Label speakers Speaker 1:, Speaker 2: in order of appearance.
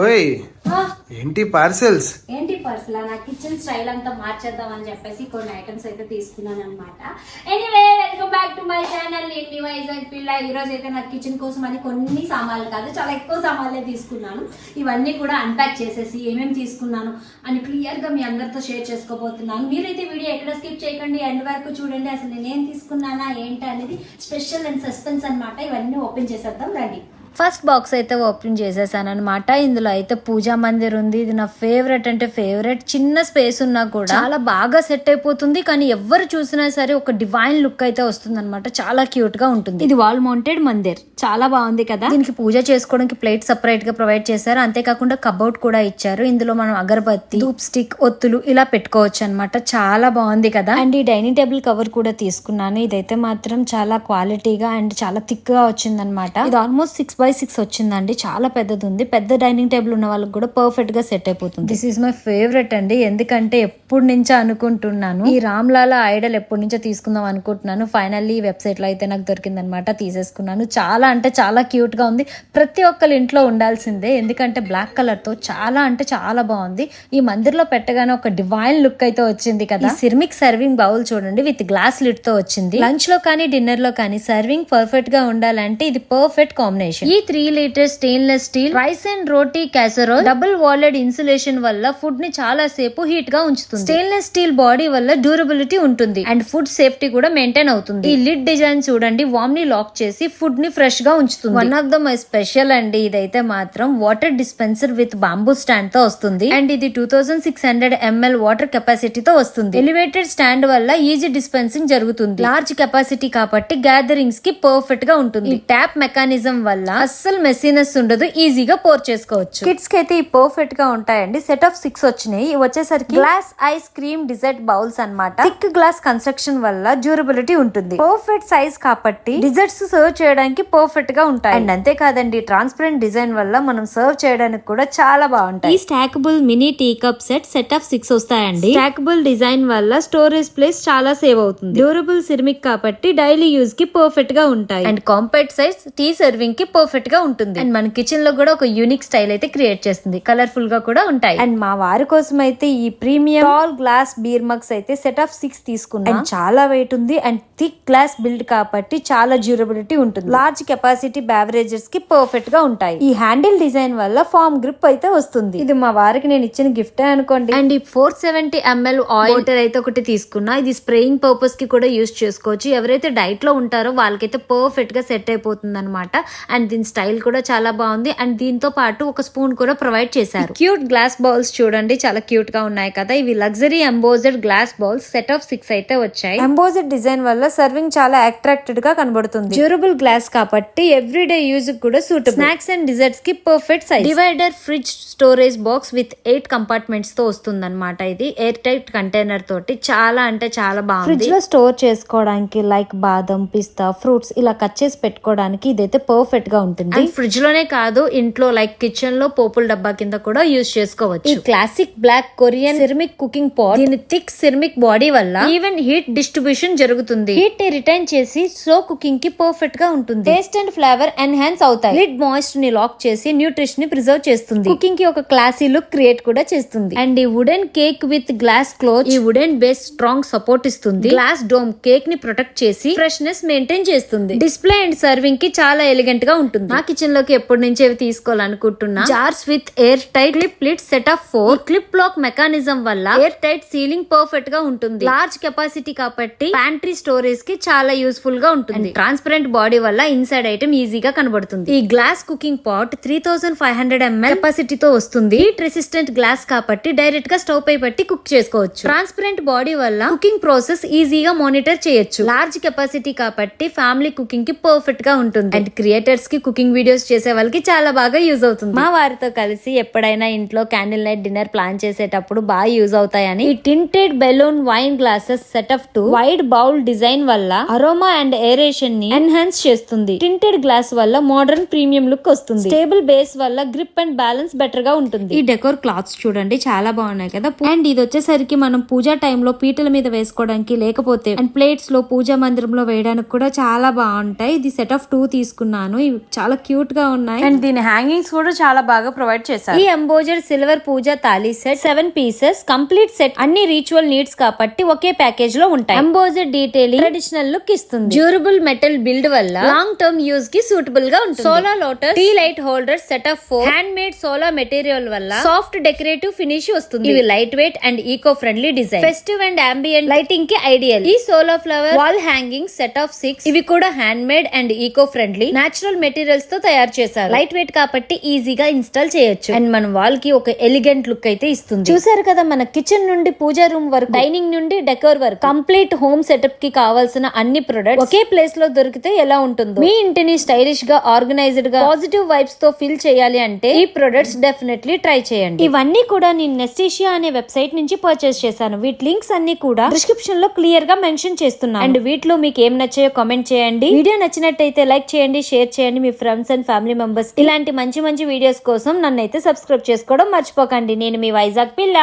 Speaker 1: ఓయ్ ఏంటి పార్సెల్స్?
Speaker 2: ఏంటి పార్సల్? నా కిచెన్ స్టైల్ అంతా మార్చేద్దాం అని చెప్పేసి కొన్ని ఐటమ్స్ అయితే తీసుకున్నాను అనమాట. Anyway, welcome back to my channel ఇండి వైజాగ్ పిల్ల. ఈ రోజు అయితే నా కిచెన్ కోసం అని కొన్ని సామాన్లు కాదు, చాలా ఎక్కువ సామాన్లే తీసుకున్నాను. ఇవన్నీ కూడా అన్పాక్ చేసేసి ఏమేమి తీసుకున్నాను అని క్లియర్ గా మీ అందరితో షేర్ చేసుకోబోతున్నాను. మీరైతే వీడియో ఎక్కడ స్కిప్ చేయకండి, ఎండ్ వరకు చూడండి. అసలు నేనేం తీసుకున్నానా ఏంటి అనేది స్పెషల్ అండ్ సస్పెన్స్ అనమాట. ఇవన్నీ ఓపెన్ చేసేద్దాం రండి. ఫస్ట్ బాక్స్ అయితే ఓపెన్ చేసేసాను అనమాట. ఇందులో అయితే పూజా మందిర్ ఉంది. ఇది నా ఫేవరెట్ అంటే ఫేవరెట్. చిన్న స్పేస్ ఉన్నా కూడా చాలా బాగా సెట్ అయిపోతుంది. కానీ ఎవరు చూసినా సరే ఒక డివైన్ లుక్ అయితే వస్తుంది అనమాట. చాలా క్యూట్ గా ఉంటుంది. ఇది వాల్ మౌంటెడ్ మందిర్, చాలా బాగుంది కదా. దీనికి పూజ చేసుకోవడానికి ప్లేట్ సెపరేట్ గా ప్రొవైడ్ చేశారు. అంతేకాకుండా కబౌట్ కూడా ఇచ్చారు. ఇందులో మనం అగరబత్తి, ధూప్ స్టిక్, ఒత్తులు ఇలా పెట్టుకోవచ్చు అనమాట. చాలా బాగుంది కదా. అండ్ ఈ డైనింగ్ టేబుల్ కవర్ కూడా తీసుకున్నాను. ఇదైతే మాత్రం చాలా క్వాలిటీగా అండ్ చాలా థిక్ గా వచ్చింది అనమాట. ఇది ఆల్మోస్ట్ 6x6 వచ్చిందండి. చాలా పెద్దది ఉంది. పెద్ద డైనింగ్ టేబుల్ ఉన్న వాళ్ళకి కూడా పర్ఫెక్ట్ గా సెట్ అయిపోతుంది. దిస్ ఈస్ మై ఫేవరెట్ అండి. ఎందుకంటే ఎప్పటి నుంచో అనుకుంటున్నాను, ఈ రామ్లాలా ఐడల్ ఎప్పటి నుంచో తీసుకుందాం అనుకుంటున్నాను. ఫైనల్లీ వెబ్సైట్ లో అయితే నాకు దొరికింది అనమాట. తీసేసుకున్నాను. చాలా అంటే చాలా క్యూట్ గా ఉంది. ప్రతి ఒక్కరి ఇంట్లో ఉండాల్సిందే. ఎందుకంటే బ్లాక్ కలర్ తో చాలా అంటే చాలా బాగుంది. ఈ మందిర్లో పెట్టగానే ఒక డివైన్ లుక్ అయితే వచ్చింది కదా. సిర్మిక్ సర్వింగ్ బౌల్ చూడండి, విత్ గ్లాస్ లిడ్ తో వచ్చింది. లంచ్ లో కానీ డిన్నర్ లో కానీ సర్వింగ్ పర్ఫెక్ట్ గా ఉండాలంటే ఇది పర్ఫెక్ట్ కాంబినేషన్. ఈ 3 litre stainless steel rice and roti casserole double walled insulation వల్ల ఫుడ్ ని చాలా సేపు హీట్ గా ఉంచుతుంది. స్టెయిన్లెస్ స్టీల్ బాడీ వల్ల డ్యూరబిలిటీ ఉంటుంది అండ్ ఫుడ్ సేఫ్టీ కూడా మెయింటైన్ అవుతుంది. ఈ లిడ్ డిజైన్ చూడండి, వామ్ ని లాక్ చేసి ఫుడ్ ని ఫ్రెష్ గా ఉంచుతుంది. One of the my special అండి. ఇదైతే మాత్రం water dispenser with bamboo stand తో వస్తుంది. అండ్ ఇది 2600 ml వాటర్ కెపాసిటీ తో వస్తుంది. ఎలివేటెడ్ స్టాండ్ వల్ల ఈజీ డిస్పెన్సింగ్ జరుగుతుంది. లార్జ్ కెపాసిటీ కాబట్టి గ్యాదరింగ్స్ కి పర్ఫెక్ట్ గా ఉంటుంది. ఈ ట్యాప్ మెకానిజం వల్ల అస్సలు మెస్సీనెస్ ఉండదు, ఈజీగా పోర్ చేసుకోవచ్చు. కిడ్స్ కి అయితే ఈ పర్ఫెక్ట్ గా ఉంటాయండి. సెట్ ఆఫ్ 6 వచ్చినాయి. ఇవి వచ్చేసరికి glass ice cream dessert bowls అన్నమాట. థిక్ గ్లాస్ కన్స్ట్రక్షన్ వల్ల డ్యూరబిలిటీ ఉంటుంది. పర్ఫెక్ట్ సైజ్ కాబట్టి డిజర్ట్స్ సర్వ్ చేయడానికి పర్ఫెక్ట్ గా ఉంటాయి. అండ్ అంతేకాదండి, ట్రాన్స్పరెంట్ డిజైన్ వల్ల మనం సర్వ్ చేయడానికి కూడా చాలా బాగుంటాయి. ఈ stackable mini tea cup set of 6 వస్తాయండి. స్టాకబుల్ డిజైన్ వల్ల స్టోరేజ్ ప్లేస్ చాలా సేవ్ అవుతుంది. డ్యూరబుల్ సిరమిక్ కాబట్టి డైలీ యూజ్ కి పర్ఫెక్ట్ గా ఉంటాయి. And compact size tea serving కి పర్ఫెక్ట్ గా ఉంటుంది. అండ్ మన కిచెన్ లో కూడా ఒక యూనిక్ స్టైల్ అయితే క్రియేట్ చేస్తుంది. కలర్ఫుల్ గా కూడా ఉంటాయి. అండ్ మా వారి కోసం అయితే ఈ premium tall glass beer mugs అయితే సెట్ ఆఫ్ 6 తీసుకున్నాం. అండ్ చాలా వెయిట్ ఉంది అండ్ థిక్ గ్లాస్ బిల్డ్ కాబట్టి చాలా డ్యూరబిలిటీ ఉంటుంది. లార్జ్ కెపాసిటీ బ్యావరేజెస్ కి పర్ఫెక్ట్ గా ఉంటాయి. ఈ హ్యాండిల్ డిజైన్ వల్ల ఫార్మ్ గ్రిప్ అయితే వస్తుంది. ఇది మా వారికి నేను ఇచ్చిన గిఫ్ట్ అనుకోండి. అండ్ ఈ 470 ml ఆయిల్ వాటర్ అయితే ఒకటి తీసుకున్నా. ఇది స్ప్రేయింగ్ పర్పస్ కి కూడా యూజ్ చేసుకోవచ్చు. ఎవరైతే డైట్ లో ఉంటారో వాళ్ళకైతే పర్ఫెక్ట్ గా సెట్ అయిపోతుంది అనమాట. అండ్ దీని స్టైల్ కూడా చాలా బాగుంది. అండ్ దీంతో పాటు ఒక స్పూన్ కూడా ప్రొవైడ్ చేశారు. క్యూట్ గ్లాస్ బౌల్స్ చూడండి, చాలా క్యూట్ గా ఉన్నాయి కదా. ఇవి luxury embossed glass bowls set of 6 అయితే వచ్చాయి. ఎంబోజ్డ్ డిజైన్ వల్ల సర్వింగ్ చాలా అట్రాక్టెడ్ గా కనబడుతుంది. డ్యూరబుల్ గ్లాస్ కాబట్టి ఎవ్రీడే యూజ్ కూడా సూటబుల్. స్నాక్స్ అండ్ డిజర్ట్స్ కి perfect size. Divider fridge storage box with 8 compartments తో వస్తుంది అనమాట. ఇది ఎయిర్ టైట్ కంటైనర్ తోటి చాలా అంటే చాలా బాగుంది. ఫ్రిడ్జ్ లో స్టోర్ చేసుకోవడానికి లైక్ బాదం, పిస్తా, ఫ్రూట్స్ ఇలా కట్ చేసి పెట్టుకోవడానికి ఇదైతే పర్ఫెక్ట్ గా ఉంటుంది. ఫ్రిడ్జ్ లోనే కాదు, ఇంట్లో లైక్ కిచెన్ లో పోపుల డబ్బా కింద కూడా యూజ్ చేసుకోవచ్చు. ఈ classic black Korean ceramic cooking pot, దీని థిక్ సిరమిక్ బాడీ వల్ల ఈవెన్ హీట్ డిస్ట్రిబ్యూషన్ జరుగుతుంది. హీట్ ని రిటైన్ చేసి స్లో కుకింగ్ కి పర్ఫెక్ట్ గా ఉంటుంది. టేస్ట్ అండ్ ఫ్లేవర్ ఎన్హాన్స్ అవుతాయి. లిడ్ మాయిస్ట్ ని లాక్ చేసి న్యూట్రిషన్ ని ప్రిజర్వ్ చేస్తుంది. కుకింగ్ కి ఒక క్లాసీ లుక్ క్రియేట్ కూడా చేస్తుంది. అండ్ ఈ wooden cake with glass close, ఈ వుడెన్ బేస్ స్ట్రాంగ్ సపోర్ట్ ఇస్తుంది. గ్లాస్ డోమ్ కేక్ ని ప్రొటెక్ట్ చేసి ఫ్రెష్నెస్ మెయింటైన్ చేస్తుంది. డిస్ప్లే అండ్ సర్వింగ్ కి చాలా ఎలిగెంట్ గా ఉంటుంది. నా కిచెన్ లోకి ఎప్పటి నుంచి తీసుకోవాలనుకుంటున్నా. Jars with air tight clip lid set of 4. Clip lock mechanism వల్ల ఎయిర్ టైట్ సీలింగ్ పర్ఫెక్ట్ గా ఉంటుంది. లార్జ్ కెపాసిటీ కాబట్టి ప్యాంట్రీ స్టోరేజ్ కి చాలా యూస్ఫుల్ గా ఉంటుంది. ట్రాన్స్పరెంట్ బాడీ వల్ల ఇన్సైడ్ ఐటమ్ ఈజీగా కనబడుతుంది. ఈ గ్లాస్ కుకింగ్ పాట్ 3500 ml కెపాసిటీతో వస్తుంది. హీట్ రెసిస్టెంట్ గ్లాస్ కాబట్టి డైరెక్ట్ గా స్టవ్ పై పెట్టి కుక్ చేసుకోవచ్చు. ట్రాన్స్పరెంట్ బాడీ వల్ల కుకింగ్ ప్రాసెస్ ఈజీగా మానిటర్ చేయొచ్చు. లార్జ్ కెపాసిటీ కాబట్టి ఫ్యామిలీ కుకింగ్ కి పర్ఫెక్ట్ గా ఉంటుంది. అండ్ క్రియేటర్స్ కి కుకింగ్ వీడియోస్ చేసే వాళ్ళకి చాలా బాగా యూజ్ అవుతుంది. మా వారితో కలిసి ఎప్పుడైనా ఇంట్లో క్యాండిల్ నైట్ డిన్నర్ ప్లాన్ చేసేటప్పుడు బాగా యూజ్ అవుతాయని ఈ tinted balloon wine glasses set of 2 wide bowl design వల్ల అరోమా అండ్ ఏరేషన్ ని ఎన్హాన్స్ చేస్తుంది. టింటెడ్ గ్లాస్ వల్ల మోడర్న్ ప్రీమియం లుక్ వస్తుంది. స్టేబుల్ బేస్ వల్ల గ్రిప్ అండ్ బ్యాలెన్స్ బెటర్ గా ఉంటుంది. ఈ డెకోర్ క్లాత్స్ చూడండి, చాలా బాగున్నాయి కదా. అండ్ ఇది వచ్చేసరికి మనం పూజా టైంలో పీటల మీద వేసుకోవడానికి, లేకపోతే అండ్ ప్లేట్స్ లో పూజా మందిరంలో వేయడానికి కూడా చాలా బాగుంటాయి. ఇది సెట్ ఆఫ్ 2 తీసుకున్నాను. ఇవి చాలా క్యూట్ గా ఉన్నాయి.
Speaker 3: అండ్ దీని హ్యాంగింగ్స్ కూడా చాలా బాగా ప్రొవైడ్ చేశారు.
Speaker 2: ఈ embossed silver puja thali set 7 pieces complete set అన్ని రిచువల్ నీడ్స్ కాబట్టి ఒకే ప్యాకేజ్ లో ఉంటాయి. ఎంబోజర్ డీటెయిలింగ్ ట్రెడిషనల్ లుక్ ఇస్తుంది. డ్యూరబుల్ మెటల్ బిల్డ్ వల్ల లాంగ్ టర్మ్ యూజ్ కి సూటబుల్ గా ఉంటుంది. Solar lotus tea light holder set of 4 hand made solar material వల్ల సాఫ్ట్ డెకరేటివ్ ఫినిష్ వస్తుంది. ఇవి light weight and eco friendly design. Festive and ambient lighting కి ideal. ఈ solar flower wall hanging set of 6 ఇవి కూడా hand made and eco friendly natural materials తో తయారు చేశారు. లైట్ వెయిట్ కాబట్టి ఈజీగా ఇన్స్టాల్ చేయొచ్చు. అండ్ మన వాల్ కి ఒక ఎలిగెంట్ లుక్ అయితే ఇస్తుంది. చూసారు కదా, మన కిచెన్ నుండి పూజా రూమ్ వరకు, డైనింగ్ నుండి డెకోర్ వరకు కంప్లీట్ హోమ్ సెటప్ కి కావాల్సిన అన్ని ప్రొడక్ట్స్ ఒకే ప్లేస్ లో దొరికితే ఎలా ఉంటుందో. మీ ఇంటిని స్టైలిష్ గా, ఆర్గనైజ్డ్ గా, పాజిటివ్ వైబ్స్ తో ఫీల్ చేయాలి అంటే ఈ ప్రొడక్ట్స్ డెఫినెట్లీ ట్రై చేయండి. ఇవన్నీ కూడా నేను నెస్టీషియా అనే వెబ్సైట్ నుంచి పర్చేస్ చేశాను. వీటి లింక్స్ అన్ని కూడా డిస్క్రిప్షన్ లో క్లియర్ గా మెన్షన్ చేస్తున్నాను. అండ్ వీటిలో మీకు ఏం నచ్చాయో కామెంట్ చేయండి. వీడియో నచ్చినట్టయితే లైక్ చేయండి, షేర్ చేయండి మీ ఫ్రెండ్స్ అండ్ ఫ్యామిలీ మెంబర్స్. ఇలాంటి మంచి మంచి వీడియోస్ కోసం నన్ను అయితే సబ్స్క్రైబ్ చేసుకోవడం మర్చిపోకండి. నేను మీ వైజాగ్ పిల్ల.